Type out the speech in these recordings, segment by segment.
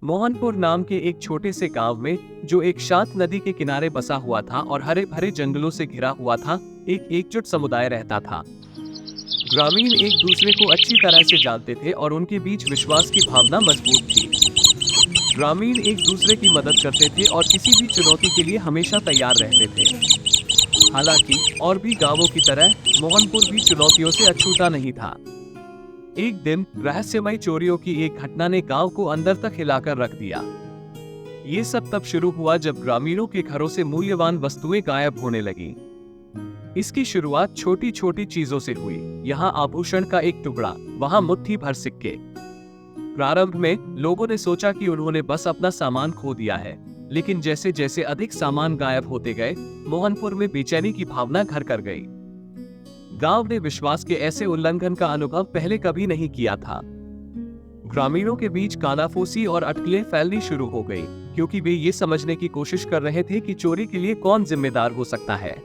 मोहनपुर नाम के एक छोटे से गांव में, जो एक शांत नदी के किनारे बसा हुआ था और हरे भरे जंगलों से घिरा हुआ था, एक एकजुट समुदाय रहता था। ग्रामीण एक दूसरे को अच्छी तरह से जानते थे और उनके बीच विश्वास की भावना मजबूत थी। ग्रामीण एक दूसरे की मदद करते थे और किसी भी चुनौती के लिए हमेशा तैयार रहते थे। हालांकि और भी गांवों की तरह मोहनपुर भी चुनौतियों से अछूता नहीं था। एक दिन रहस्यमय चोरियों की एक घटना ने गांव को अंदर तक हिलाकर रख दिया। ये सब तब शुरू हुआ जब ग्रामीणों के घरों से मूल्यवान वस्तुएं गायब होने लगीं। इसकी शुरुआत छोटी छोटी चीजों से हुई। यहाँ आभूषण का एक टुकड़ा, वहाँ मुट्ठी भर सिक्के। प्रारंभ में लोगों ने सोचा कि उन्होंने बस अपना सामान खो दिया है, लेकिन जैसे जैसे अधिक सामान गायब होते गए, मोहनपुर में बेचैनी की भावना घर कर गई। गांव ने विश्वास के ऐसे उल्लंघन का अनुभव पहले कभी नहीं किया था। ग्रामीणों के बीच कानाफूसी और अटकलें फैलनी शुरू हो गई, क्योंकि वे ये समझने की कोशिश कर रहे थे कि चोरी के लिए कौन जिम्मेदार हो सकता है।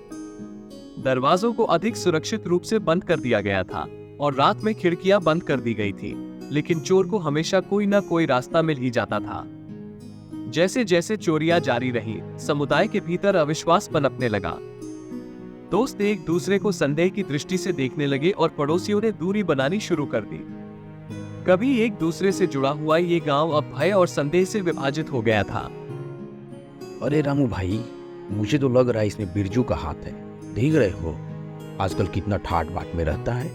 दरवाजों को अधिक सुरक्षित रूप से बंद कर दिया गया था और रात में खिड़कियां बंद कर दी गई थी, लेकिन चोर को हमेशा कोई न कोई रास्ता मिल ही जाता था। जैसे जैसे चोरियां जारी रही, समुदाय के भीतर अविश्वास पनपने लगा। दोस्त एक दूसरे को संदेह की दृष्टि से देखने लगे और पड़ोसियों ने दूरी बनानी शुरू कर दी। कभी एक दूसरे से जुड़ा हुआ ये गांव अब भय और संदेह से विभाजित हो गया था। अरे रामू भाई, मुझे तो लग रहा है इसमें बिरजू का हाथ है। देख रहे हो आजकल कितना ठाट बाट में रहता है।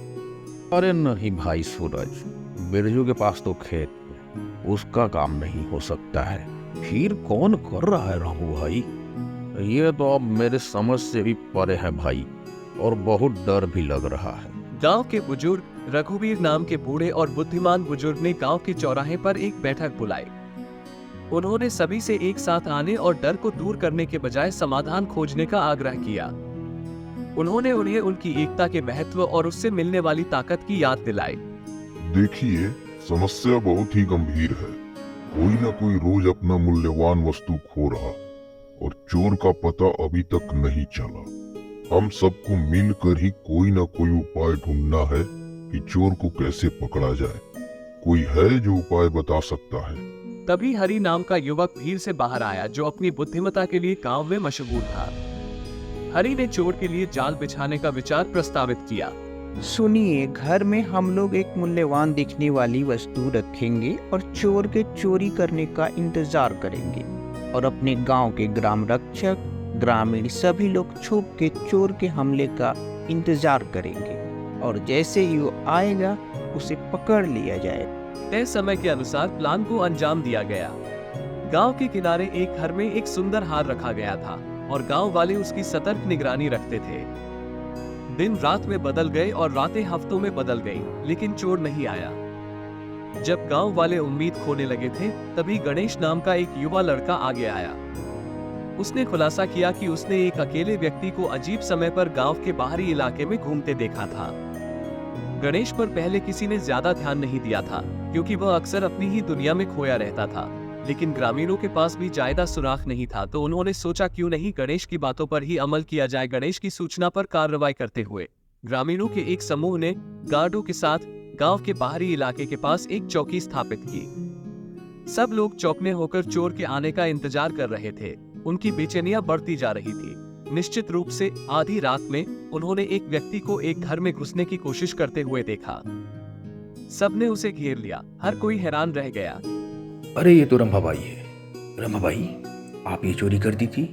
अरे नहीं भाई सूरज, बिरजू के पास तो खेत है, उसका काम नहीं हो सकता है। फिर कौन कर रहा है रामू भाई? ये तो अब मेरे समझ से भी परे है भाई, और बहुत डर भी लग रहा है। गांव के बुजुर्ग रघुवीर नाम के बूढ़े और बुद्धिमान बुजुर्ग ने गांव के चौराहे पर एक बैठक बुलाई। उन्होंने सभी से एक साथ आने और डर को दूर करने के बजाय समाधान खोजने का आग्रह किया। उन्होंने उन्हें उनकी एकता के महत्व और उससे मिलने वाली ताकत की याद दिलाई। देखिए, समस्या बहुत ही गंभीर है। कोई ना कोई रोज अपना मूल्यवान वस्तु खो रहा और चोर का पता अभी तक नहीं चला। हम सबको मिलकर ही कोई ना कोई उपाय ढूंढना है कि चोर को कैसे पकड़ा जाए। कोई है जो उपाय बता सकता है? तभी हरि नाम का युवक भीड़ से बाहर आया, जो अपनी बुद्धिमत्ता के लिए गांव में मशहूर था। हरि ने चोर के लिए जाल बिछाने का विचार प्रस्तावित किया। सुनिए, घर में हम लोग एक मूल्यवान दिखने वाली वस्तु रखेंगे और चोर के चोरी करने का इंतजार करेंगे, और अपने गांव के ग्राम रक्षक, ग्रामीण सभी लोग छुप के चोर के हमले का इंतजार करेंगे, और जैसे ही वो आएगा उसे पकड़ लिया जाए। तय समय के अनुसार प्लान को अंजाम दिया गया। गांव के किनारे एक घर में एक सुंदर हार रखा गया था और गांव वाले उसकी सतर्क निगरानी रखते थे। दिन रात में बदल गए और रातें हफ्तों में बदल गई, लेकिन चोर नहीं आया। जब गांव वाले उम्मीद खोने लगे थे, तभी गणेश नाम का एक युवा लड़का आगे आया। उसने खुलासा किया कि उसने एक अकेले व्यक्ति को अजीब समय पर गांव के बाहरी इलाके में घूमते देखा था। गणेश पर पहले किसी ने ज्यादा ध्यान नहीं दिया था, क्योंकि वह अक्सर अपनी ही दुनिया में खोया रहता था। लेकिन ग्रामीणों के पास भी ज्यादा सुराग नहीं था, तो उन्होंने सोचा क्यों नहीं गणेश की बातों पर ही अमल किया जाए। गणेश की सूचना पर कार्रवाई करते हुए ग्रामीणों के एक समूह ने गार्डों के साथ गांव के बाहरी इलाके के पास एक चौकी स्थापित की। सब लोग चौकने होकर चोर के आने का इंतजार कर रहे थे। उनकी बेचैनियां बढ़ती जा रही थी। निश्चित रूप से आधी रात में उन्होंने एक व्यक्ति को एक घर में घुसने की कोशिश करते हुए देखा। सबने उसे घेर लिया। हर कोई हैरान रह गया। अरे ये तो रंभा बाई है। रंभा बाई, आप ये चोरी कर दी थी?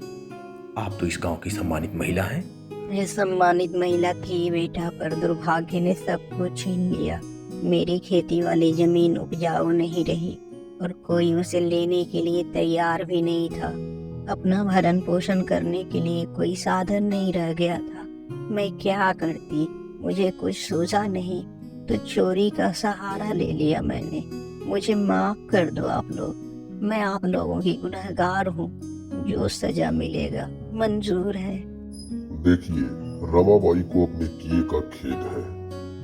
आप तो इस गांव की सम्मानित महिला हैं। मैं सम्मानित महिला थी बेटा, पर दुर्भाग्य ने सब कुछ छीन लिया। मेरी खेती वाली जमीन उपजाऊ नहीं रही और कोई उसे लेने के लिए तैयार भी नहीं था। अपना भरण पोषण करने के लिए कोई साधन नहीं रह गया था। मैं क्या करती, मुझे कुछ सूझा नहीं, तो चोरी का सहारा ले लिया मैंने। मुझे माफ कर दो आप लोग। मैं आप लोगों की गुनहगार हूँ। जो सजा मिलेगा मंजूर है। देखिए, रमाबाई को अपने किए का खेद है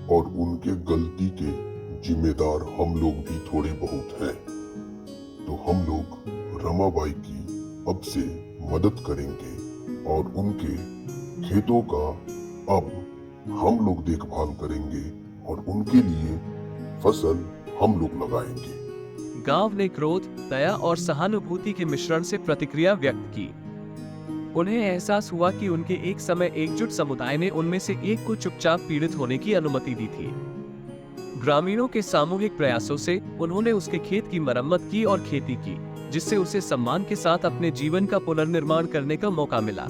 और उनके गलती के जिम्मेदार हम लोग भी थोड़े बहुत हैं। तो हम लोग रमाबाई की अब से मदद करेंगे और उनके खेतों का अब हम लोग देखभाल करेंगे और उनके लिए फसल हम लोग लगाएंगे। गांव ने क्रोध, दया और सहानुभूति के मिश्रण से प्रतिक्रिया व्यक्त की। उन्हें एहसास हुआ कि उनके एक समय एकजुट समुदाय ने उनमें से एक को चुपचाप पीड़ित होने की अनुमति दी थी। ग्रामीणों के सामूहिक प्रयासों से उन्होंने उसके खेत की मरम्मत की और खेती की, जिससे उसे सम्मान के साथ अपने जीवन का पुनर्निर्माण करने का मौका मिला।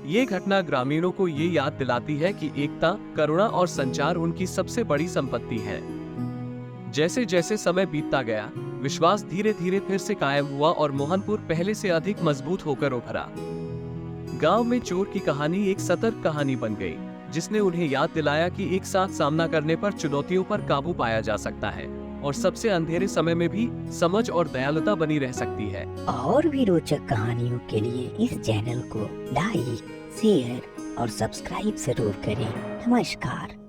ये घटना ग्रामीणों को ये याद दिलाती है कि एकता, करुणा और संचार उनकी सबसे बड़ी संपत्ति है। जैसे जैसे समय बीतता गया, विश्वास धीरे धीरे फिर से कायम हुआ और मोहनपुर पहले से अधिक मजबूत होकर उभरा। गांव में चोर की कहानी एक सतर्क कहानी बन गई, जिसने उन्हें याद दिलाया कि एक साथ सामना करने पर चुनौतियों पर काबू पाया जा सकता है और सबसे अंधेरे समय में भी समझ और दयालुता बनी रह सकती है। और भी रोचक कहानियों के लिए इस चैनल को लाइक, शेयर और सब्सक्राइब जरूर करें। नमस्कार।